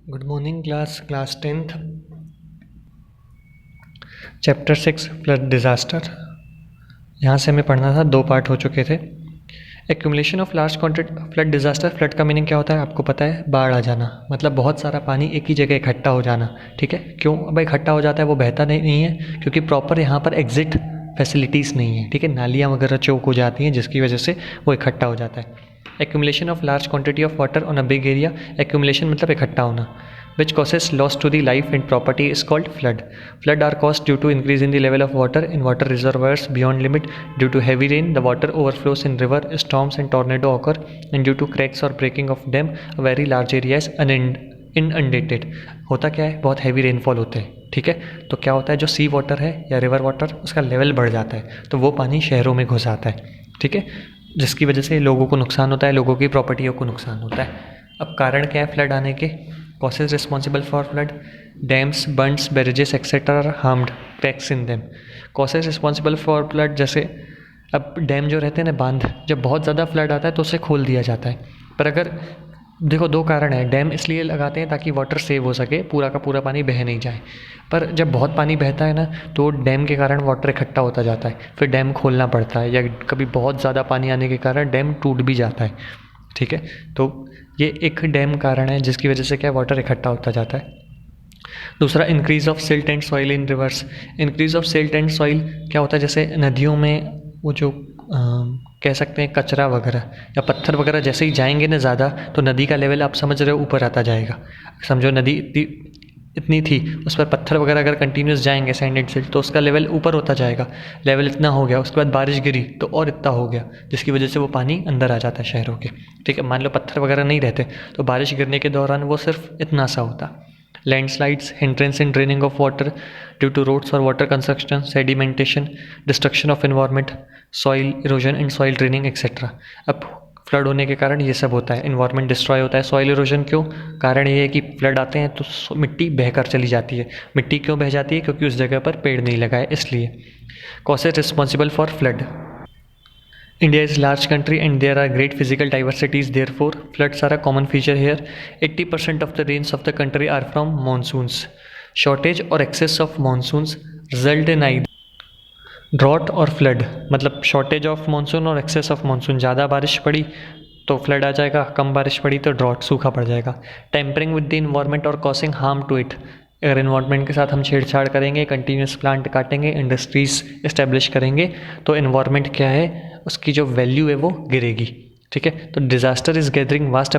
Good morning class 10th chapter 6 flood disaster. यहाँ से हमें पढ़ना था, 2 पार्ट हो चुके थे। Accumulation of large quantity flood disaster. Flood का मीनिंग क्या होता है आपको पता है? बाढ़ आ जाना, मतलब बहुत सारा पानी एक ही जगह इकट्ठा हो जाना। ठीक है, क्यों अब इकट्ठा हो जाता है? वो बहता नहीं है क्योंकि प्रॉपर यहाँ पर एग्जिट फैसिलिटीज़ नहीं है। ठीक है, नालियाँ वगैरह चौक हो जाती हैं जिसकी वजह से वो इकट्ठा हो जाता है। Accumulation of large quantity of water on a big area. Accumulation मतलब इकट्ठा होना। which causes loss to the life and property is called flood. Flood are caused due to increase in the level of water in water reservoirs beyond limit. Due to heavy rain, the water overflows in river, storms and tornado occur, and due to cracks or breaking of dam, a very large area is inundated. होता क्या है? बहुत heavy rainfall होते हैं। ठीक है, तो क्या होता है, जो सी वाटर है या रिवर वाटर उसका लेवल बढ़ जाता है तो वो पानी शहरों में घुस आता है। ठीक है, जिसकी वजह से लोगों को नुकसान होता है, लोगों की प्रॉपर्टियों को नुकसान होता है। अब कारण क्या है फ्लड आने के? Causes responsible for flood: dams, bunds, barrages, etc. are harmed. Cracks in them. Causes responsible for flood जैसे अब डैम जो रहते हैं ना, बांध, जब बहुत ज़्यादा फ्लड आता है तो उसे खोल दिया जाता है। पर अगर देखो, 2 कारण है। डैम इसलिए लगाते हैं ताकि वाटर सेव हो सके, पूरा का पूरा पानी बह नहीं जाए। पर जब बहुत पानी बहता है ना तो डैम के कारण वाटर इकट्ठा होता जाता है, फिर डैम खोलना पड़ता है, या कभी बहुत ज़्यादा पानी आने के कारण डैम टूट भी जाता है। ठीक है, तो ये एक डैम कारण है जिसकी वजह से क्या वाटर इकट्ठा होता जाता है। दूसरा, increase of silt and soil in reverse. Increase of silt and soil क्या होता है? जैसे नदियों में वो जो कह सकते हैं कचरा वगैरह या पत्थर वगैरह जैसे ही जाएंगे ना ज़्यादा, तो नदी का लेवल आप समझ रहे हो ऊपर आता जाएगा। समझो नदी इतनी थी, उस पर पत्थर वगैरह अगर कंटिन्यूस जाएंगे सैंड एंड सिल्ट तो उसका लेवल ऊपर होता जाएगा। लेवल इतना हो गया, उसके बाद बारिश गिरी तो और इतना हो गया, जिसकी वजह से वो पानी अंदर आ जाता है शहरों के। ठीक है, मान लो पत्थर वगैरह नहीं रहते तो बारिश गिरने के दौरान वो सिर्फ इतना सा होता। Landslides, hindrance in draining of water due to roads और water construction, sedimentation, destruction of environment, soil erosion and soil draining etcetera. अब फ्लड होने के कारण ये सब होता है, इन्वायरमेंट डिस्ट्रॉय होता है। सॉइल इरोजन क्यों? कारण ये है कि फ्लड आते हैं तो मिट्टी बहकर चली जाती है। मिट्टी क्यों बह जाती है? क्योंकि उस जगह पर पेड़ नहीं लगाए, इसलिए। Causes responsible for flood: India is a large country and there are great physical diversities, therefore floods are a common feature here. 80% of the rains of the country are from monsoons. Shortage or excess of monsoons result in either drought और flood. मतलब shortage of monsoon और excess of monsoon, ज़्यादा बारिश पड़ी तो flood आ जाएगा, कम बारिश पड़ी तो ड्रॉट, सूखा पड़ जाएगा। टेम्परिंग विद द इन्वायरमेंट और कॉसिंग हार्म टू इट। अगर इन्वायरमेंट के साथ हम छेड़छाड़ करेंगे, कंटिन्यूस प्लांट काटेंगे, इंडस्ट्रीज़ इस्टेब्लिश करेंगे तो इन्वायरमेंट क्या है, उसकी जो वैल्यू है वो गिरेगी। ठीक है, तो disaster is gathering vast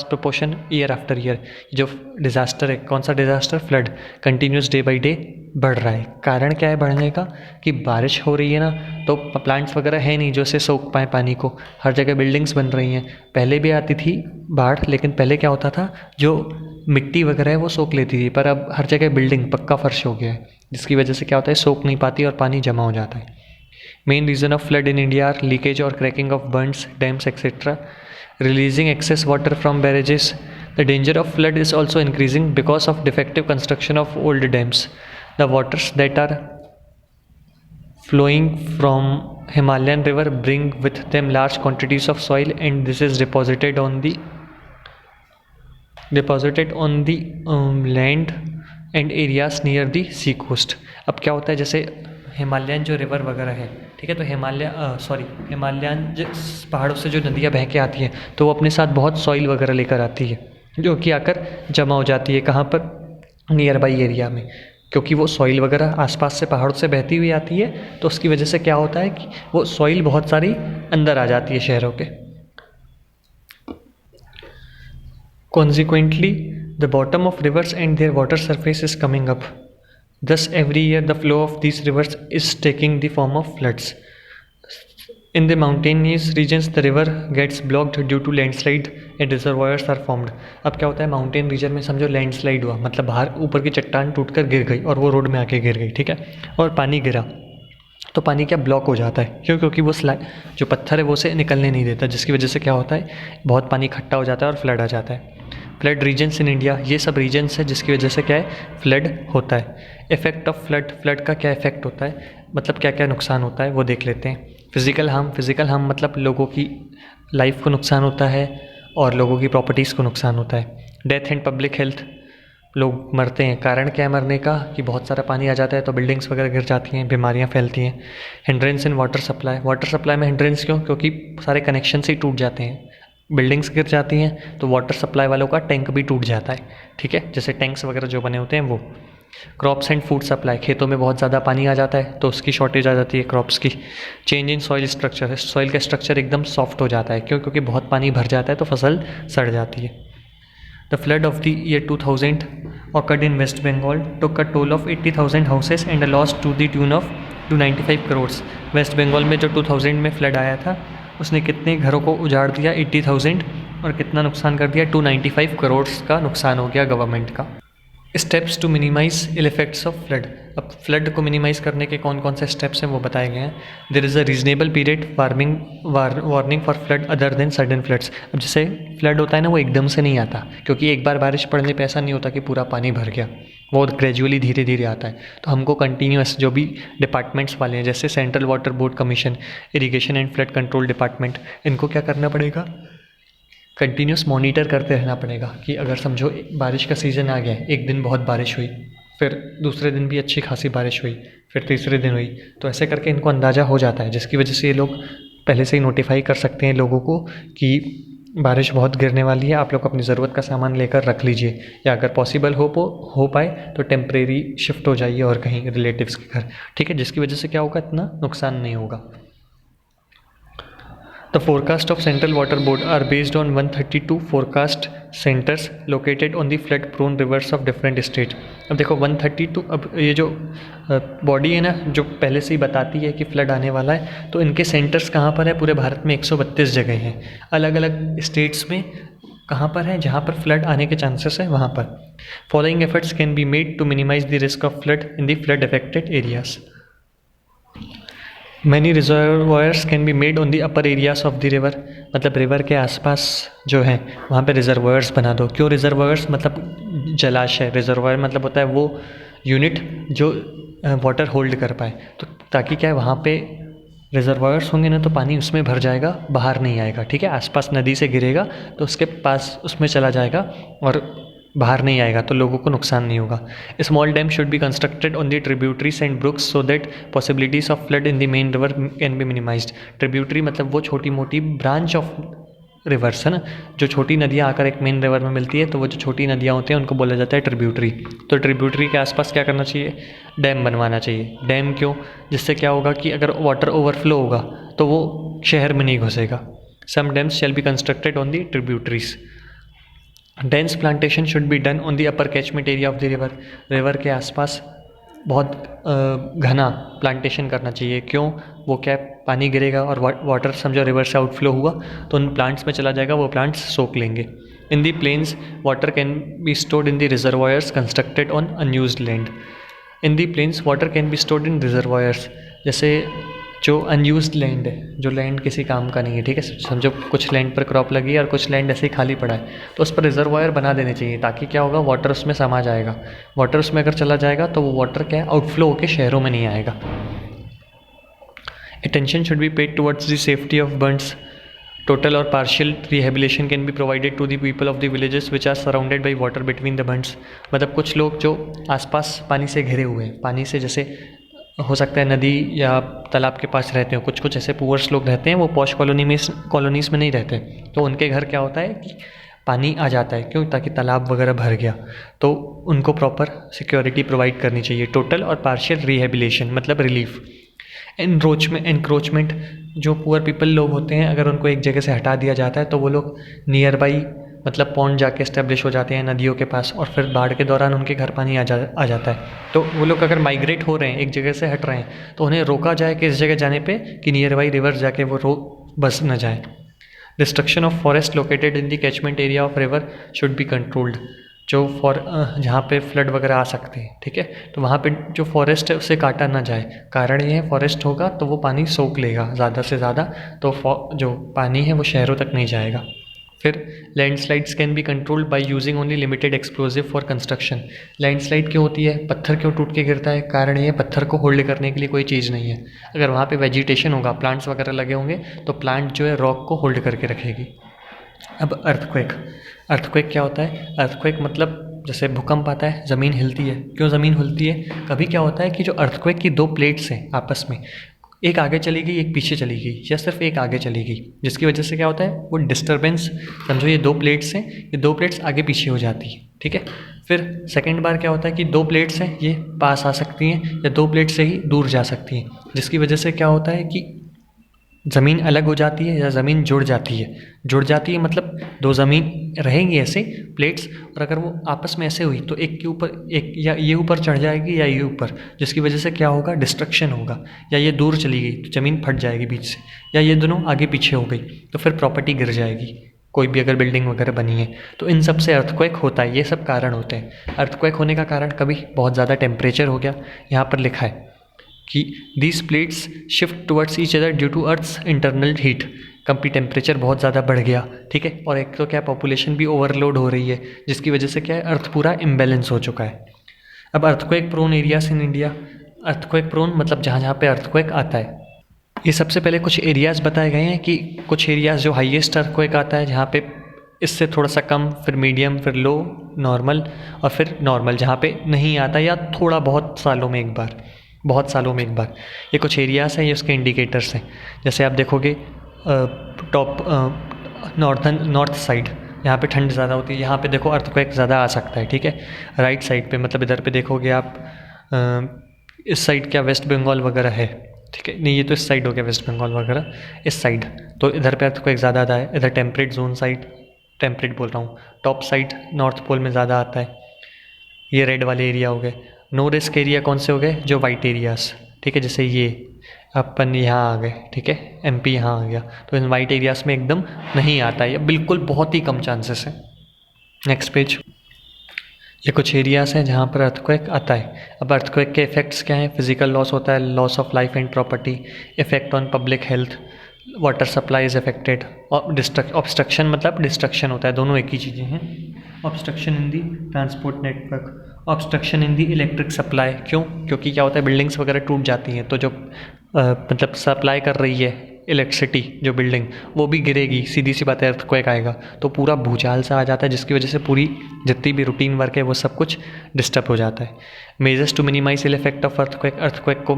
proportion year after year. जो डिज़ास्टर है, कौन सा disaster? Flood, continuous day by day बढ़ रहा है। कारण क्या है बढ़ने का? कि बारिश हो रही है ना, तो प्लांट्स वगैरह है नहीं जो से सोख पाए पानी को। हर जगह बिल्डिंग्स बन रही हैं। पहले भी आती थी बाढ़, लेकिन पहले क्या होता था, जो मिट्टी वगैरह है वो सोख लेती थी, पर अब हर जगह बिल्डिंग, पक्का फर्श हो गया है, जिसकी वजह से क्या होता है, सोख नहीं पाती और पानी जमा हो जाता है। Main reason of flood in India are leakage और cracking of bunds, dams etcetera, releasing excess water from barrages. The danger of flood is also increasing because of defective construction of old dams. The waters that are flowing from Himalayan river bring with them large quantities of soil, and this is deposited on the land and areas near the sea coast. अब क्या होता है, जैसे Himalayan जो river वगैरह है, ठीक है, तो हिमालयन पहाड़ों से जो नदियाँ बह के आती हैं तो वो अपने साथ बहुत सॉइल वगैरह लेकर आती है, जो कि आकर जमा हो जाती है कहाँ पर? नियर बाई एरिया में। क्योंकि वो सॉइल वगैरह आसपास से पहाड़ों से बहती हुई आती है तो उसकी वजह से क्या होता है कि वो सॉइल बहुत सारी अंदर आ जाती है शहरों के। Consequently, the bottom of rivers and their water surface is coming up. Thus, every year the flow of these rivers is taking the form of floods. In the mountainous regions, the river gets blocked due to landslide and reservoirs are formed. अब क्या होता है, mountain region में समझो landslide हुआ, मतलब बाहर ऊपर की चट्टान टूटकर गिर गई और वो रोड में आके गिर गई। ठीक है, और पानी गिरा तो पानी क्या ब्लॉक हो जाता है। क्यों? क्योंकि वो जो पत्थर है वो उसे निकलने नहीं देता, जिसकी वजह से क्या होता है, बहुत पानी इकट्ठा हो जाता है और फ्लड आ जाता है। फ्लड रीजन्स इन इंडिया, ये सब रीजन्स है जिसकी वजह से क्या है, फ्लड होता है। इफेक्ट ऑफ फ्लड, फ्लड का क्या इफेक्ट होता है, मतलब क्या क्या नुकसान होता है वो देख लेते हैं। फिजिकल हार्म मतलब लोगों की लाइफ को नुकसान होता है और लोगों की प्रॉपर्टीज़ को नुकसान होता है। डेथ एंड पब्लिक हेल्थ, लोग मरते हैं, कारण क्या है मरने का कि बहुत सारा पानी आ जाता है तो बिल्डिंग्स वगैरह गिर जाती हैं, बीमारियां फैलती हैं। हिंड्रेंस इन वाटर सप्लाई में हिंड्रेंस क्यों? क्योंकि सारे कनेक्शन ही टूट जाते हैं, बिल्डिंग्स गिर जाती हैं तो वाटर सप्लाई वालों का टैंक भी टूट जाता है, ठीक है, जैसे टैंक्स वगैरह जो बने होते हैं वो। क्रॉप्स एंड फूड सप्लाई, खेतों में बहुत ज़्यादा पानी आ जाता है तो उसकी शॉर्टेज आ जाती है क्रॉप्स की। Change in soil structure, soil का स्ट्रक्चर एकदम सॉफ्ट हो जाता है, क्यों? क्योंकि बहुत पानी भर जाता है तो फसल सड़ जाती है। The flood of the year 2000 occurred in West Bengal, took a toll of 80,000 houses and a loss to the tune of 295 crores। West Bengal में जो 2000 में फ्लड आया था उसने कितने घरों को उजाड़ दिया? 80,000, और कितना नुकसान कर दिया? 295 करोड़ का नुकसान हो गया गवर्नमेंट का। Steps to minimise ill effects of flood, अब फ्लड को मिनिमाइज करने के कौन कौन से स्टेप्स हैं वो बताए गए हैं। There is a reasonable period warning for flood other than sudden floods. अब जैसे फ्लड होता है ना वो एकदम से नहीं आता, क्योंकि एक बार बारिश पड़ने पे ऐसा नहीं होता कि पूरा पानी भर गया, वो ग्रेजुअली धीरे धीरे आता है। तो हमको कंटिन्यूस जो भी डिपार्टमेंट्स वाले हैं जैसे central water board commission, irrigation and flood control department, इनको क्या करना पड़ेगा? कंटिन्यूस मॉनिटर करते रहना पड़ेगा कि अगर समझो बारिश का सीज़न आ गया है, एक दिन बहुत बारिश हुई, फिर दूसरे दिन भी अच्छी खासी बारिश हुई, फिर तीसरे दिन हुई, तो ऐसे करके इनको अंदाज़ा हो जाता है, जिसकी वजह से ये लोग पहले से ही नोटिफाई कर सकते हैं लोगों को कि बारिश बहुत गिरने वाली है, आप लोग अपनी ज़रूरत का सामान लेकर रख लीजिए, या अगर पॉसिबल हो पाए तो टेम्परेरी शिफ्ट हो जाइए और कहीं रिलेटिव्स के घर, ठीक है, जिसकी वजह से क्या होगा? इतना नुकसान नहीं होगा। The forecast of Central Water Board are based on 132 forecast centers located on the flood prone rivers of different states। अब देखो 132, अब ये जो बॉडी है ना जो पहले से ही बताती है कि फ्लड आने वाला है, तो इनके सेंटर्स कहाँ पर है? पूरे भारत में 132 जगह हैं, अलग अलग स्टेट्स में कहाँ पर है जहाँ पर फ्लड आने के चांसेस है वहाँ पर। Following efforts can be made to minimise the risk of flood in the flood affected areas. Many reservoirs can be made on the upper areas of the river, मतलब रिवर के आसपास जो है वहाँ पे रिजर्वायर्स बना दो। क्यों रिजर्वायर्स? मतलब जलाशय, रिजर्वायर मतलब होता है वो यूनिट जो वाटर होल्ड कर पाए, तो ताकि क्या है वहाँ पे रिजर्वायर्स होंगे ना तो पानी उसमें भर जाएगा, बाहर नहीं आएगा, ठीक है, आसपास नदी से गिरेगा तो उसके पास उसमें चला जाएगा और बाहर नहीं आएगा, तो लोगों को नुकसान नहीं होगा। Small dam should be constructed on the tributaries and brooks so that possibilities of flood in the main river can be minimised. Tributary मतलब वो छोटी मोटी ब्रांच ऑफ रिवर्स है ना, जो छोटी नदियाँ आकर एक मेन रिवर में मिलती है, तो वो जो छोटी नदियाँ होती हैं उनको बोला जाता है ट्रिब्यूटरी। तो ट्रिब्यूटरी के आसपास क्या करना चाहिए? डैम बनवाना चाहिए। डैम क्यों? जिससे क्या होगा कि अगर वाटर ओवरफ्लो होगा तो वो शहर में नहीं घुसेगा। Some dams shall be constructed on the tributaries. Dense plantation should be done on the upper catchment area of the river. River के आसपास बहुत घना प्लांटेशन करना चाहिए। क्यों? वो क्या, पानी गिरेगा और वाटर समझो रिवर से आउटफ्लो हुआ तो उन प्लांट्स में चला जाएगा, वो प्लांट्स सोख लेंगे। In the plains water can be stored in the reservoirs constructed on unused land. In the plains water can be stored in reservoirs, जैसे जो अनयूज्ड लैंड है, जो लैंड किसी काम का नहीं है, ठीक है, समझो कुछ लैंड पर क्रॉप लगी है और कुछ लैंड ऐसे ही खाली पड़ा है, तो उस पर रिजर्वायर बना देने चाहिए, ताकि क्या होगा, वाटर उसमें समा जाएगा। वाटर उसमें अगर चला जाएगा तो वो वाटर क्या है, आउटफ्लो होकर शहरों में नहीं आएगा। Attention should be paid towards the safety of bunds. Total और partial rehabilitation can be provided to the people of the villages which are surrounded by water between the bunds. मतलब कुछ लोग जो आसपास पानी से घिरे हुए हैं, पानी से जैसे हो सकता है नदी या तालाब के पास रहते हो, कुछ ऐसे पुअर्स लोग रहते हैं, वो पॉश कॉलोनीज़ में नहीं रहते, तो उनके घर क्या होता है कि पानी आ जाता है। क्यों? ताकि तालाब वगैरह भर गया, तो उनको प्रॉपर सिक्योरिटी प्रोवाइड करनी चाहिए। टोटल और पार्शियल रिहेबिलिटेशन मतलब रिलीफ। एनक्रोचमेंट, जो पुअर पीपल लोग होते हैं, अगर उनको एक जगह से हटा दिया जाता है तो वो लोग नियर बाई मतलब पॉन्ड जाके एस्टेब्लिश हो जाते हैं नदियों के पास, और फिर बाढ़ के दौरान उनके घर पानी आ जाता है। तो वो लोग अगर माइग्रेट हो रहे हैं, एक जगह से हट रहे हैं, तो उन्हें रोका जाए किस जगह जाने पे कि नियर बाई रिवर जाके वो बस न जाए। Destruction of forest located in the catchment area of river should be controlled. जो जहाँ पे फ्लड वगैरह आ सकते हैं, ठीक है, तो वहाँ पे जो फॉरेस्ट है उसे काटा ना जाए। कारण ये है, फॉरेस्ट होगा तो वो पानी सोख लेगा ज़्यादा से ज़्यादा, तो जो पानी है वो शहरों तक नहीं जाएगा। फिर landslides can be controlled by using only limited explosive for construction. Landslide क्यों होती है? पत्थर क्यों टूट के गिरता है? कारण ये पत्थर को होल्ड करने के लिए कोई चीज़ नहीं है। अगर वहाँ पे वेजिटेशन होगा, प्लांट्स वगैरह लगे होंगे, तो प्लांट जो है रॉक को होल्ड करके रखेगी। अब अर्थक्वेक, अर्थक्वेक क्या होता है? अर्थक्वेक मतलब जैसे भूकंप आता है, ज़मीन हिलती है। क्यों ज़मीन हिलती है? कभी क्या होता है कि जो अर्थक्वेक की दो प्लेट्स हैं आपस में, एक आगे चली गई, एक पीछे चली गई, या सिर्फ एक आगे चली गई, जिसकी वजह से क्या होता है, वो डिस्टर्बेंस, समझो ये दो प्लेट्स हैं, ये दो प्लेट्स आगे पीछे हो जाती है, ठीक है। फिर सेकंड बार क्या होता है कि दो प्लेट्स हैं, ये पास आ सकती हैं या दो प्लेट से ही दूर जा सकती हैं, जिसकी वजह से क्या होता है कि ज़मीन अलग हो जाती है या ज़मीन जुड़ जाती है। जुड़ जाती है मतलब दो ज़मीन रहेंगी ऐसे प्लेट्स, और अगर वो आपस में ऐसे हुई तो एक के ऊपर एक, या ये ऊपर चढ़ जाएगी या ये ऊपर, जिसकी वजह से क्या होगा, डिस्ट्रक्शन होगा। या ये दूर चली गई तो ज़मीन फट जाएगी बीच से, या ये दोनों आगे पीछे हो गई तो फिर प्रॉपर्टी गिर जाएगी, कोई भी अगर बिल्डिंग वगैरह बनी है तो। इन सब से अर्थक्वेक होता है, ये सब कारण होते हैं। अर्थक्वेक होने का कारण कभी बहुत ज़्यादा टेम्परेचर हो गया, यहाँ पर लिखा है कि these plates shift towards each other due to earth's internal heat. कभी टेम्परेचर बहुत ज़्यादा बढ़ गया, ठीक है, और एक तो क्या पॉपुलेशन भी ओवरलोड हो रही है, जिसकी वजह से क्या है, अर्थ पूरा इम्बैलेंस हो चुका है। अब earthquake prone areas in India, earthquake prone मतलब जहाँ जहाँ पे अर्थक्वेक आता है। ये सबसे पहले कुछ एरियाज़ बताए गए हैं कि कुछ एरियाज़ जो हाईएस्ट अर्थक्वेक आता है, जहाँ पे इससे थोड़ा सा कम, फिर मीडियम, फिर लो, नॉर्मल, और फिर नॉर्मल जहाँ पे नहीं आता या थोड़ा बहुत सालों में एक बार, बहुत सालों में एक बार। ये कुछ एरियाज़ हैं, ये उसके इंडिकेटर्स हैं। जैसे आप देखोगे टॉप नॉर्थ साइड, यहाँ पे ठंड ज़्यादा होती है, यहाँ पे देखो अर्थक्वेक ज़्यादा आ सकता है, ठीक है। राइट साइड पे मतलब इधर पे देखोगे आप, इस साइड क्या वेस्ट बंगाल वगैरह है, ठीक है, नहीं ये तो इस साइड हो गया वेस्ट बंगाल वगैरह, इस साइड तो इधर पे अर्थक्वेक ज़्यादा आता है। इधर टेम्परेट जोन साइड, टेम्परेट बोल रहा हूँ, टॉप साइड नॉर्थ पोल में ज़्यादा आता है। ये रेड वाले एरिया हो गए। नो रिस्क एरिया कौन से हो गए? जो वाइट एरियाज़, ठीक है, जैसे ये अपन यहाँ आ गए, ठीक है, एमपी यहाँ आ गया, तो इन वाइट एरियाज़ में एकदम नहीं आता है, बिल्कुल बहुत ही कम चांसेस है। Next page. ये कुछ एरियाज़ हैं जहाँ पर अर्थक्वेक आता है। अब अर्थक्वेक के इफेक्ट्स क्या हैं? फिजिकल लॉस होता है, loss of life and property, effect on public health, water supply is affected, और ऑब्स्ट्रक्शन मतलब डिस्ट्रक्शन होता है, दोनों एक ही चीज़ें हैं। Obstruction in the transport network, obstruction in the electric supply. क्यों? क्योंकि क्या होता है, बिल्डिंग्स वगैरह टूट जाती हैं, तो जो मतलब सप्लाई कर रही है इलेक्ट्रिसिटी जो बिल्डिंग, वो भी गिरेगी, सीधी सी बात है, अर्थक्वेक आएगा तो पूरा भूचाल सा आ जाता है, जिसकी वजह से पूरी जितनी भी रूटीन वर्क है वो सब कुछ डिस्टर्ब हो जाता है। Measures to minimise ill effect of earthquake, earthquake को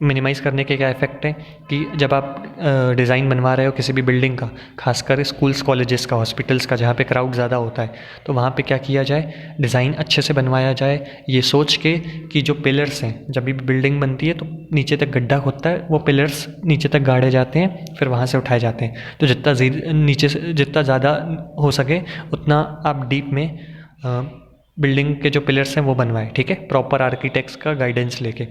मिनिमाइज़ करने के क्या इफ़ेक्ट हैं कि जब आप डिज़ाइन बनवा रहे हो किसी भी बिल्डिंग का, खासकर स्कूल्स कॉलेजेस का, हॉस्पिटल्स का, जहाँ पे क्राउड ज़्यादा होता है, तो वहाँ पे क्या किया जाए, डिज़ाइन अच्छे से बनवाया जाए, ये सोच के कि जो पिलर्स हैं, जब भी बिल्डिंग बनती है तो नीचे तक गड्ढा होता है, वो पिलर्स नीचे तक गाड़े जाते हैं, फिर वहाँ से उठाए जाते हैं। तो जितना नीचे से जितना ज़्यादा हो सके उतना आप डीप में बिल्डिंग के जो पिलर्स हैं वो बनवाएं, ठीक है, प्रॉपर आर्किटेक्ट्स का गाइडेंस लेके।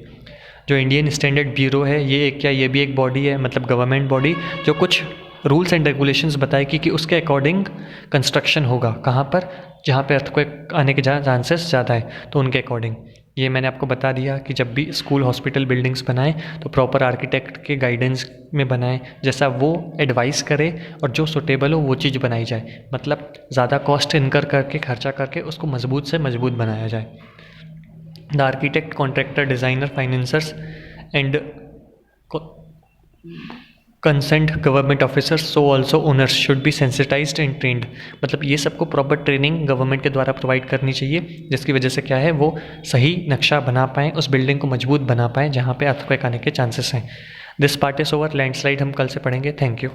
जो इंडियन स्टैंडर्ड ब्यूरो है, ये एक क्या, ये भी एक बॉडी है, मतलब गवर्नमेंट बॉडी, जो कुछ रूल्स एंड रेगुलेशंस बताएगी कि उसके अकॉर्डिंग कंस्ट्रक्शन होगा, कहाँ पर, जहाँ पे अर्थक्वेक आने के चांसेस ज़्यादा है, तो उनके अकॉर्डिंग। ये मैंने आपको बता दिया कि जब भी स्कूल हॉस्पिटल बिल्डिंग्स बनाएं तो प्रॉपर आर्किटेक्ट के गाइडेंस में बनाएं, जैसा वो एडवाइस करे और जो सुटेबल हो वो चीज़ बनाई जाए, मतलब ज़्यादा कॉस्ट इनकर करके, खर्चा करके उसको मजबूत से मजबूत बनाया जाए। The architect, contractor, designer, financiers and consent government officers, so also owners should be sensitized and trained। मतलब ये सबको प्रॉपर ट्रेनिंग गवर्नमेंट के द्वारा प्रोवाइड करनी चाहिए, जिसकी वजह से क्या है, वो सही नक्शा बना पाएँ, उस बिल्डिंग को मजबूत बना पाएँ जहाँ पे अर्थक्वेक आने के चांसेस हैं। This part is over. Landslide हम कल से पढ़ेंगे। Thank you.